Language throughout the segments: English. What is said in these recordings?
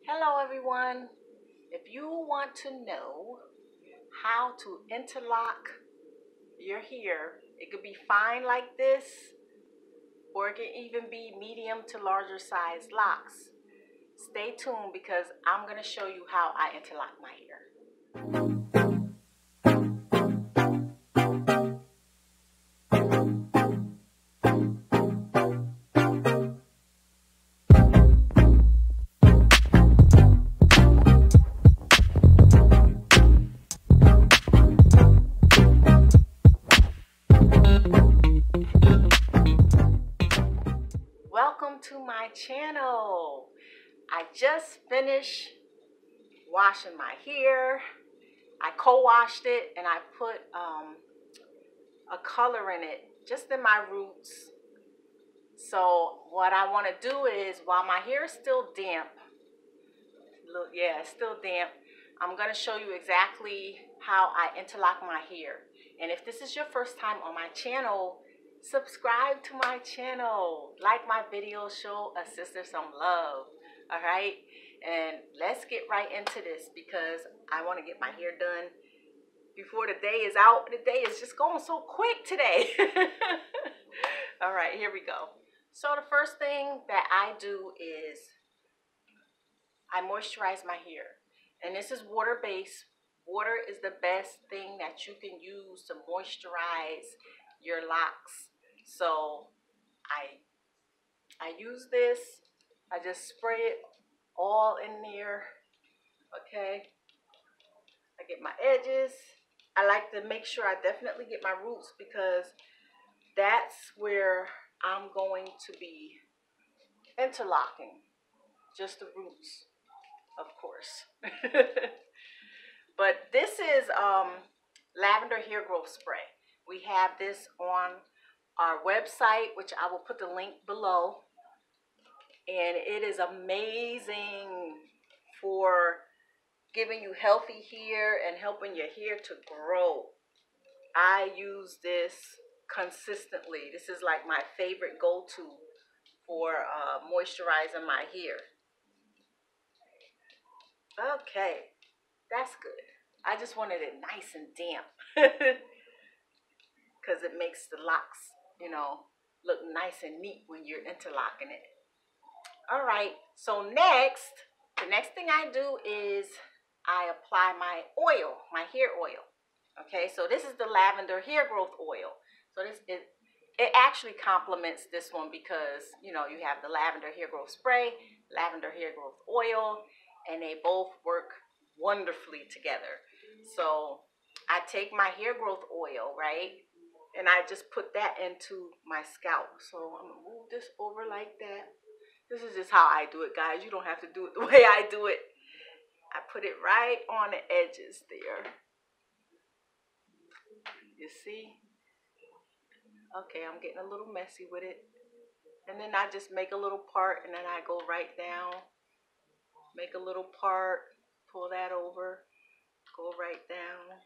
Hello everyone. If you want to know how to interlock your hair, it could be fine like this or it can even be medium to larger size locks. Stay tuned because I'm going to show you how I interlock my hair. Welcome to my channel. I just finished washing my hair. I co-washed it and I put a color in it just in my roots. So what I want to do is, while my hair is still damp, it's still damp, I'm going to show you exactly how I interlock my hair. And if this is your first time on my channel, subscribe to my channel, like my videos, show a sister some love. All right, and let's get right into this because I want to get my hair done before the day is out. The day is just going so quick today. All right, here we go. So the first thing that I do is I moisturize my hair. And this is water-based. Water is the best thing that you can use to moisturize your locks. So I use this. I just spray it all in there. Okay. I get my edges. I like to make sure I definitely get my roots because that's where I'm going to be interlocking. Just the roots, of course. But this is lavender hair growth spray. We have this on our website, which I will put the link below. And it is amazing for giving you healthy hair and helping your hair to grow. I use this consistently. This is like my favorite go-to for moisturizing my hair. Okay, that's good. I just wanted it nice and damp because it makes the locks, look nice and neat when you're interlocking it. All right, so the next thing I do is I apply my oil, my hair oil. Okay, so this is the lavender hair growth oil. So it actually complements this one because, you have the lavender hair growth spray, lavender hair growth oil, and they both work wonderfully together. So I take my hair growth oil, right? And I just put that into my scalp. So I'm going to move this over like that. This is just how I do it, guys. You don't have to do it the way I do it. I put it right on the edges there. You see? Okay, I'm getting a little messy with it. And then I just make a little part and then I go right down. Make a little part, pull that over, go right down.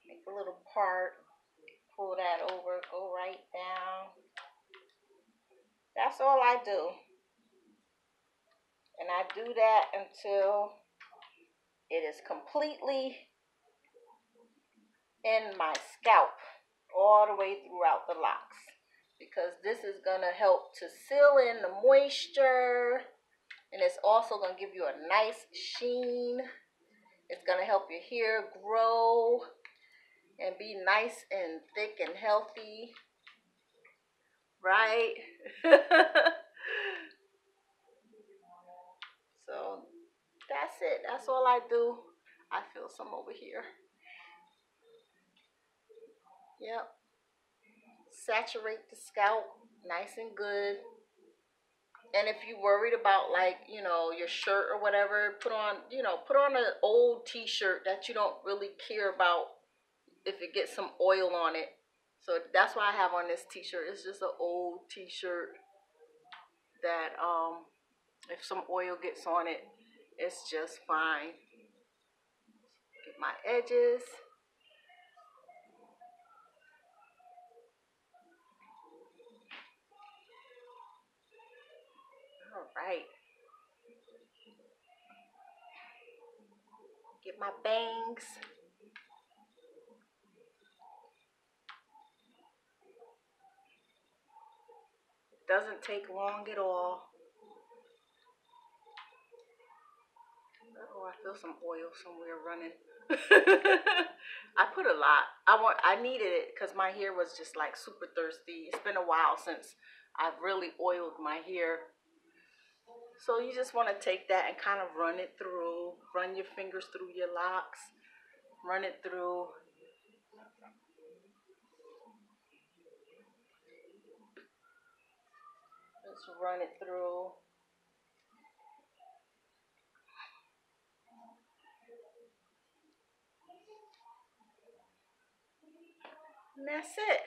Make a little part, pull that over, go right down. That's all I do. And I do that until it is completely in my scalp, all the way throughout the locks, because this is going to help to seal in the moisture, and it's also going to give you a nice sheen. It's going to help your hair grow and be nice and thick and healthy, right? So that's it. That's all I do. I feel some over here. Yep. Saturate the scalp nice and good. And if you're worried about, like, your shirt or whatever, put on an old t-shirt that you don't really care about if it gets some oil on it. So that's why I have on this t-shirt. It's just an old t-shirt that if some oil gets on it, it's just fine. Get my edges. All right. Get my bangs. Doesn't take long at all. Oh, I feel some oil somewhere running. I put a lot. I needed it because my hair was just like super thirsty. It's been a while since I've really oiled my hair. So you just want to take that and kind of run it through. Run your fingers through your locks. Run it through. Just run it through. And that's it.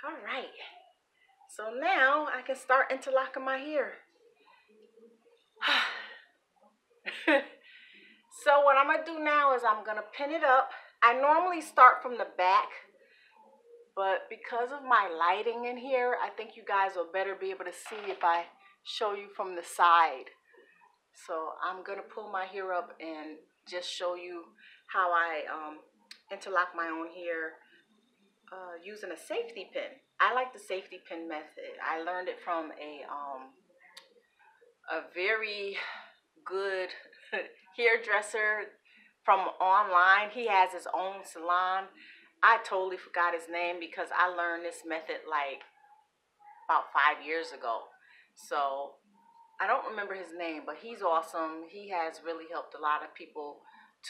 All right. So now I can start interlocking my hair. So what I'm going to do now is I'm going to pin it up. I normally start from the back, but because of my lighting in here, I think you guys will better be able to see if I show you from the side. So I'm going to pull my hair up and just show you how I interlock my own hair using a safety pin. I like the safety pin method. I learned it from a very good hairdresser from online. He has his own salon. I totally forgot his name because I learned this method like about 5 years ago. So I don't remember his name, but he's awesome. He has really helped a lot of people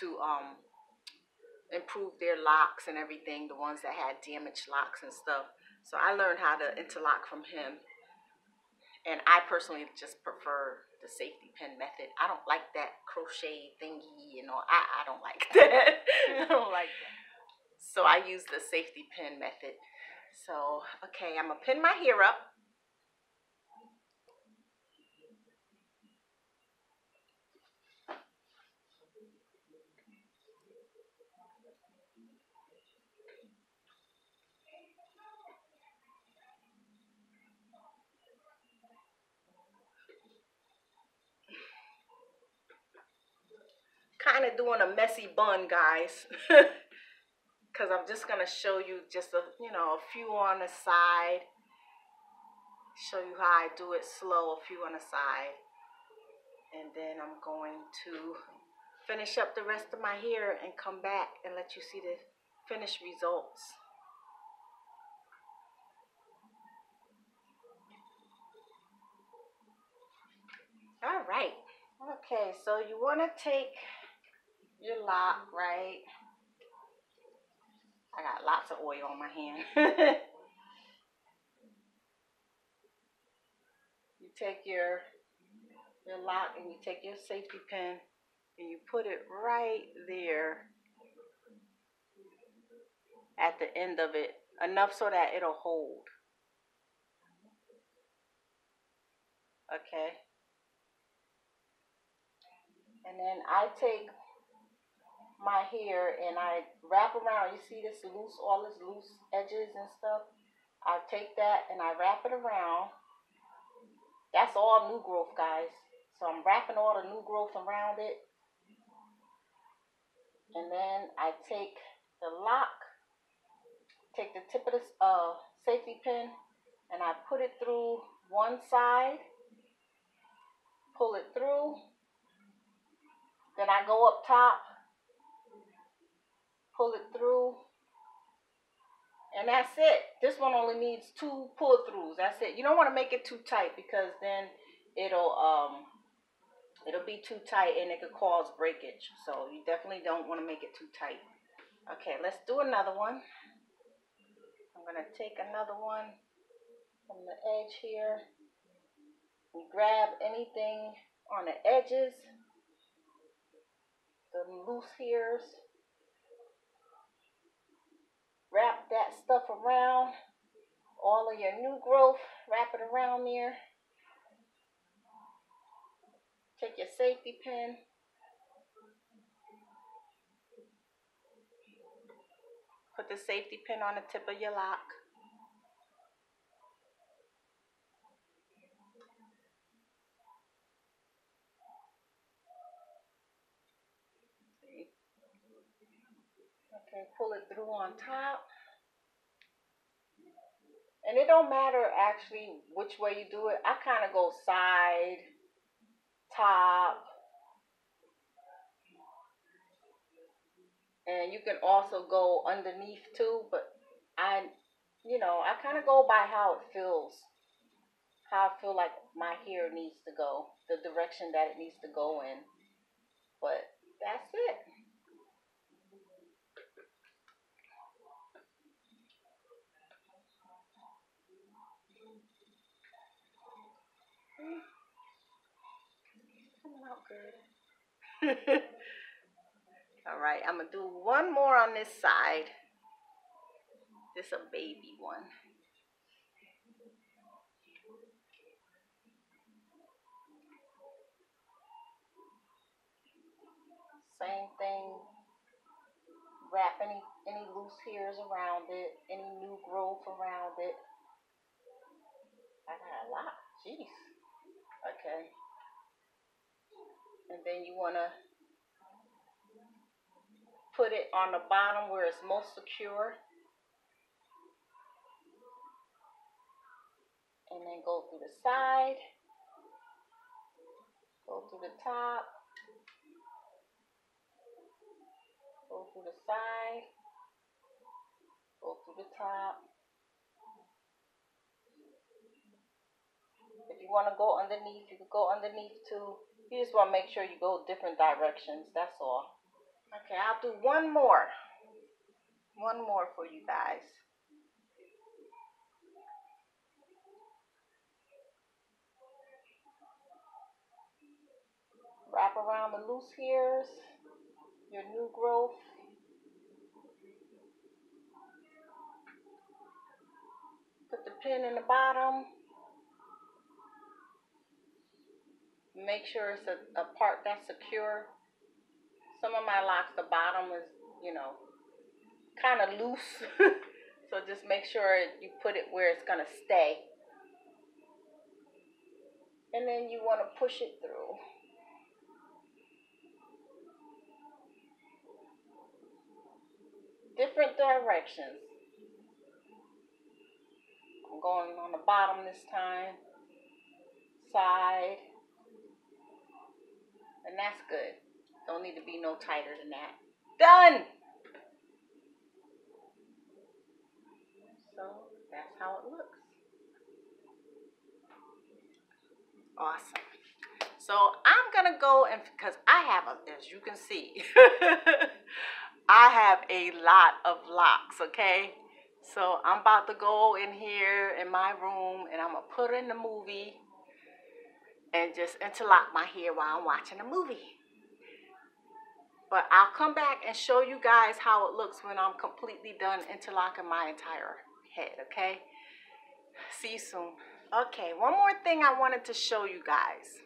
to improve their locks and everything, the ones that had damaged locks and stuff. So I learned how to interlock from him. And I personally just prefer the safety pin method. I don't like that crochet thingy, you know. I don't like that. I don't like that. So I use the safety pin method. So, okay, I'm going to pin my hair up. Kind of doing a messy bun, guys. Because I'm just going to show you just a few on the side. Show you how I do it slow, a few on the side. And then I'm going to finish up the rest of my hair and come back and let you see the finished results. All right. Okay, so you want to take your lock, right? I got lots of oil on my hand. You take your lock and you take your safety pin and you put it right there at the end of it, enough so that it'll hold. Okay. And then I take my hair and I wrap around. You see this loose, all this loose edges and stuff? I take that and I wrap it around. That's all new growth, guys. So I'm wrapping all the new growth around it. And then I take the lock, take the tip of the safety pin, and I put it through one side, pull it through. Then I go up top, pull it through, and that's it. This one only needs 2 pull-throughs. That's it. You don't want to make it too tight because then it'll be too tight and it could cause breakage. So you definitely don't want to make it too tight. Okay, let's do another one. I'm going to take another one from the edge here. You grab anything on the edges, the loose hairs. Wrap that stuff around. All of your new growth, wrap it around there. Take your safety pin. Put the safety pin on the tip of your lock. Okay, pull it through on top. And it don't matter actually which way you do it. I kind of go side, top, and you can also go underneath too, but I kind of go by how it feels, how I feel like my hair needs to go, the direction that it needs to go in. But that's it. Coming out good. All right, I'm gonna do one more on this side. This a baby one. Same thing. Wrap any loose hairs around it, any new growth around it. I got a lot. Jeez. Okay. And then you wanna put it on the bottom where it's most secure. And then go through the side, go through the top, go through the side, go through the top. If you want to go underneath, you can go underneath too. You just want to make sure you go different directions. That's all. Okay, I'll do one more. One more for you guys. Wrap around the loose hairs, your new growth. Put the pin in the bottom. Make sure it's a part that's secure. Some of my locks, the bottom is, kind of loose. So just make sure you put it where it's going to stay. And then you want to push it through. Different directions. I'm going on the bottom this time. Side. And that's good. Don't need to be no tighter than that. Done! So that's how it looks. Awesome. So I'm going to go and, because I have, as you can see, I have a lot of locks, okay? So I'm about to go in here in my room and I'm going to put in the movie and just interlock my hair while I'm watching the movie. But I'll come back and show you guys how it looks when I'm completely done interlocking my entire head, okay? See you soon. Okay, one more thing I wanted to show you guys.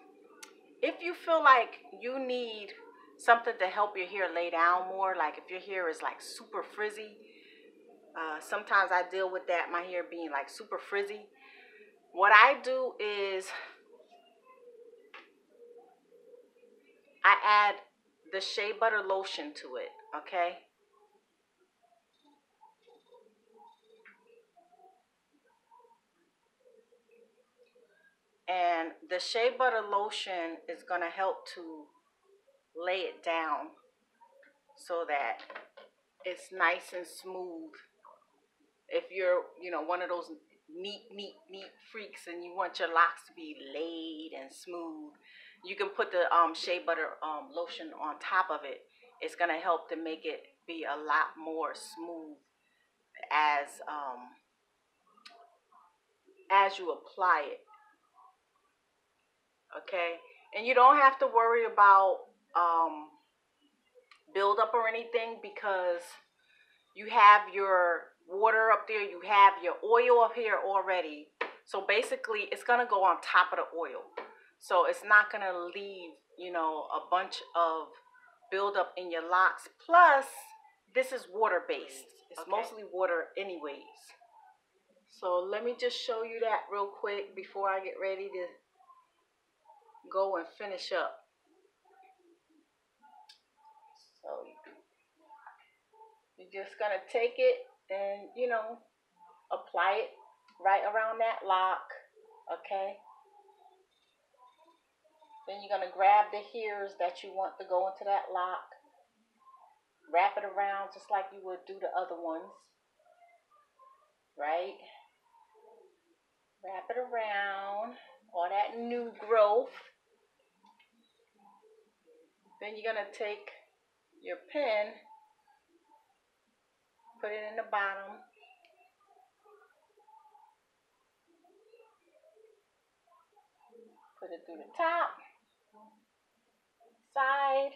If you feel like you need something to help your hair lay down more, like if your hair is like super frizzy, sometimes I deal with that, my hair being like super frizzy. What I do is I add the Shea Butter Lotion to it, okay? And the Shea Butter Lotion is going to help to lay it down so that it's nice and smooth. If you're, one of those neat freaks and you want your locks to be laid and smooth, you can put the Shea Butter Lotion on top of it. It's going to help to make it be a lot more smooth as you apply it. Okay, and you don't have to worry about buildup or anything because you have your water up there, you have your oil up here already. So basically, it's gonna go on top of the oil, so it's not gonna leave a bunch of buildup in your locks. Plus, this is water based. It's mostly water anyways. So let me just show you that real quick before I get ready to go and finish up. So just gonna take it and, you know, apply it right around that lock, okay? Then you're gonna grab the hairs that you want to go into that lock, wrap it around just like you would do the other ones, right? Wrap it around all that new growth. Then you're gonna take your pen, put it in the bottom, put it through the top, side.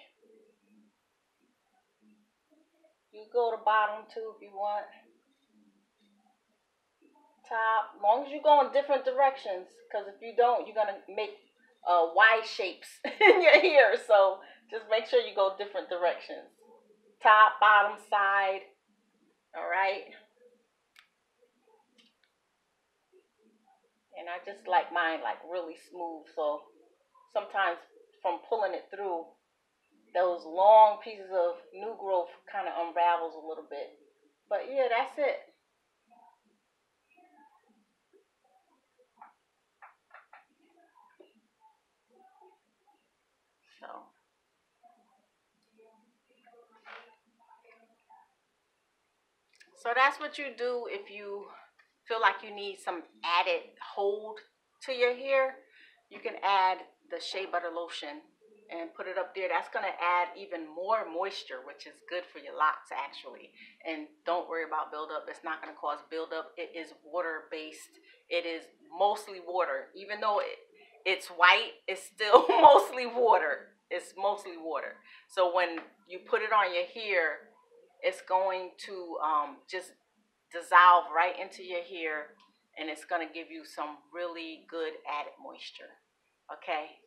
You go to bottom too if you want. Top, as long as you go in different directions, because if you don't, you're gonna make Y shapes in your hair. So just make sure you go different directions. Top, bottom, side. All right. And I just like mine like really smooth. So sometimes from pulling it through, those long pieces of new growth kind of unravels a little bit. But yeah, that's it. So that's what you do if you feel like you need some added hold to your hair. You can add the Shea Butter Lotion and put it up there. That's going to add even more moisture, which is good for your locks actually. And don't worry about buildup. It's not going to cause buildup. It is water based. It is mostly water. Even though it's white, it's still mostly water. It's mostly water. So when you put it on your hair, it's going to just dissolve right into your hair, and it's going to give you some really good added moisture. Okay,